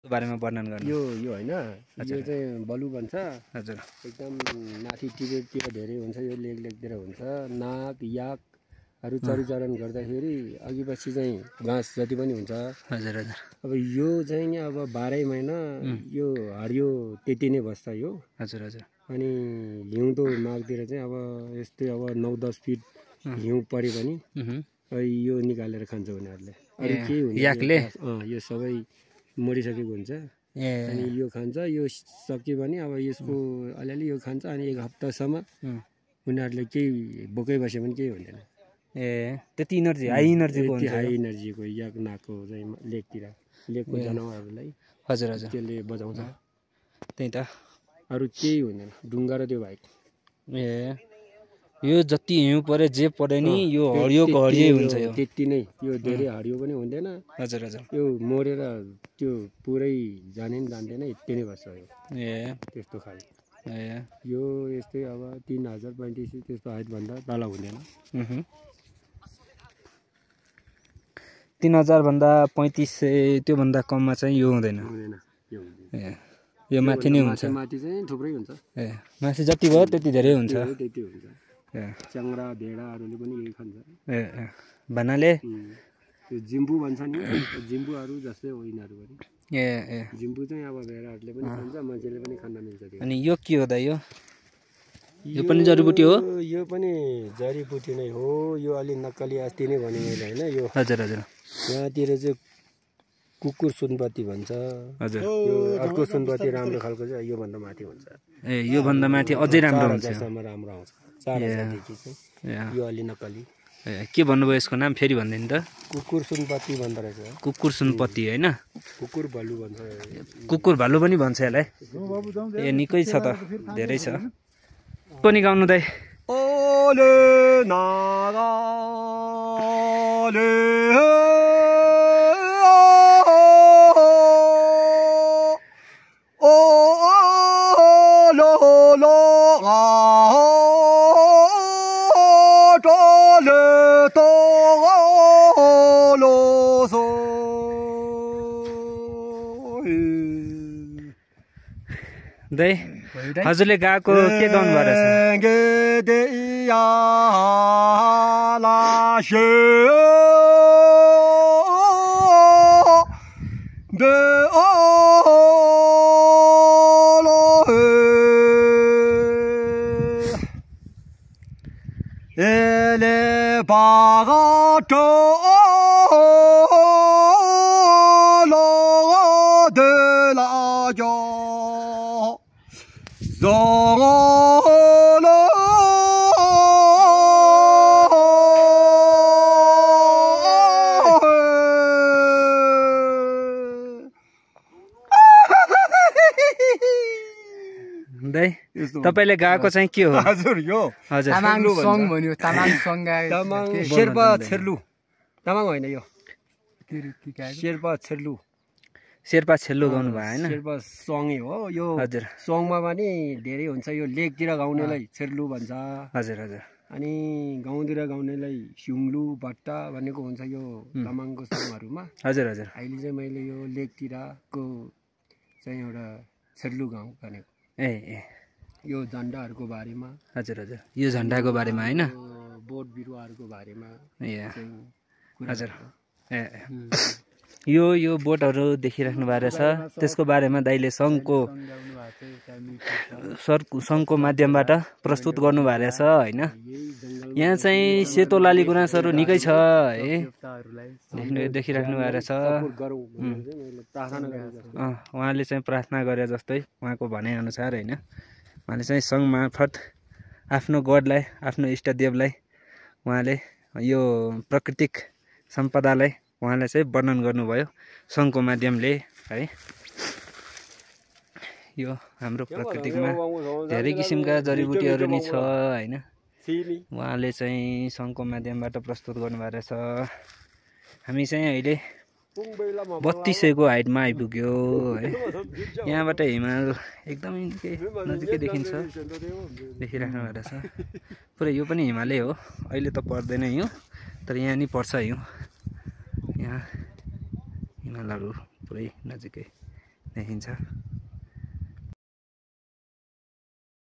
बारेमा वर्णन गर्नु। यो हैन, यो चाहिँ बलु भन्छ। हजुर। एकदम माथि टिबेटतिर धेरै हुन्छ, यो लेकतिर हुन्छ। नाग याकहरू चरिचरण गर्दाखेरि अघि पछि चाहिँ घाँस जति पनि हुन्छ। हजुर हजुर। अब यो चाहिँ नि अब 12 महिना यो हरियो त्यति नै बस्छ यो। हजुर हजुर। अनि हिउँदो माघतिर चाहिँ अब यस्तै अब 9-10 फिट हिउँ परे पनि यो निकालेर खान्छ उनीहरूले। अरू केही हुँदैन, याकले यो सबै मरिसकेको हुन्छ। अनि यो खान्छ, यो सक्यो भने अब यसको अलिअलि यो खान्छ। अनि 1 हप्तासम्म उनीहरूले केही बोकै बस्यो भने केही हुँदैन। त्यति इनर्जी, हाई इनर्जीको हुन्छ। हाई इनर्जीको याक नाकको चाहिँ लेकको जनावरहरूलाई। हजुर हजुर। त्यसले बजाउँछ। त्यही त, अरू केही हुँदैन, ढुङ्गा र त्यो बाहेक। यो जति हिउँ परे जे परे नि यो हरियोको हरियै हुन्छ। यो त्यति नै, यो धेरै हरियो पनि हुँदैन। हजुर हजुर। यो मरेर त्यो पुरै जाने नि जान्दैन, यति नै बस्छ यो। त्यस्तो खाले। यो यस्तै अब 3035 त्यस्तो हाइटभन्दा तल हुँदैन। 3000 भन्दा 3500 त्यो भन्दा कममा चाहिँ यो हुँदैन। यो माथि नै हुन्छ। माथि चाहिँ थुप्रै हुन्छ। माथि जति भयो त्यति धेरै हुन्छ। त्यति हुन्छ। च्याङ्रा भेडाहरूले पनि यही खान्छ। भन्नाले यो जिम्बु भन्छ नि, जिम्बुहरू जस्तै हो यिनीहरू पनि। जिम्बु चाहिँ अब भेडाहरूले पनि खान्छ, मान्छेले पनि खान मिल्छ। अनि यो के हो त? यो पनि जडीबुटी हो? यो पनि जडीबुटी नै हो। यो अलि नक्कली अस्ति नै भने मैले हैन। यो हजुर हजुर। यहाँतिर चाहिँ कुकुर सुनपत्ती भन्छ। हजुर। यो अर्को सुनपत्ती राम्रो खालको चाहिँ यो भन्दा माथि हुन्छ। यो भन्दा माथि अझै राम्रो हुन्छ। राम्रो आउँछ। 4000 चाहिँ यो अलि नक्कली। के भन्नुभयो यसको नाम? फेरि भन्दैन त? कुकुर सुनपत्ती भन्दो रहेछ। कुकुर सुनपत्ती हैन? कुकुर भालु भन्छ। कुकुर भालु पनि भन्छ यसलाई। निकै छ त, धेरै छ। पनि गाउनु दाइ। ओले नागाले ओ लो लो टोले तो लो सो दाइ हजुरले गाएको के गाउनु भएको दाइ तपाईले गाएको चाहिँ के हो? हजुर यो हजुर तामाङ सङ भन्यो। तामाङ सङ तामाङ शेर्पा छेर्लु। तामाङ होइन यो शेर्पा छेर्लु। शेर्पा छेल्लु गाउनु भयो हैन? शेर्पा सङै हो यो। हजुर। सङमा पनि धेरै हुन्छ। यो लेकतिर गाउनेलाई छेर्लु भन्छ। हजुर हजुर। अनि गाउँतिर गाउनेलाई सिउँलु भट्टा भनेको हुन्छ यो तामाङको सङहरूमा। हजुर हजुर। अहिले चाहिँ मैले यो लेकतिरको चाहिँ एउटा छेर्लु गाउँ भनेको। यो झन्डाहरूको बारेमा। हजुर हजुर। यो झन्डाको बारेमा हैन? बोट बिरुवाहरूको बारेमा। हजुर। यो बोटहरू देखिराख्नु भएको रहेछ। त्यसको बारेमा दाइले सङ्घको माध्यमबाट प्रस्तुत गर्नु भएको रहेछ हैन? यहाँ चाहिँ सेतो लाली गुराँसहरू निकै छ है, देखिराख्नु भएको रहेछ। उहाँले चाहिँ प्रार्थना गरे जस्तै, उहाँको भनाइअनुसार हैन, उहाँले चाहिँ सङ्घ मार्फत आफ्नो गडलाई, आफ्नो इष्टदेवलाई उहाँले यो प्राकृतिक सम्पदालाई उहाँले चाहिँ वर्णन गर्नुभयो सङ्घको माध्यमले है। यो हाम्रो प्रकृतिमा धेरै किसिमका जडीबुटीहरू नि छ हैन? उहाँले चाहिँ सङ्घको माध्यमबाट प्रस्तुत गर्नुभएको रहेछ। हामी चाहिँ अहिले 3200 को हाइटमा आइपुग्यो है। यहाँबाट हिमाल एकदमै नजिकै देखिन्छ, देखिराख्नु भएको रहेछ। पुरै यो पनि हिमालै हो। अहिले त पर्दैन यो, तर यहाँ नि पर्छ यो। यहाँ हिमालहरू पुरै नजिकै देखिन्छ।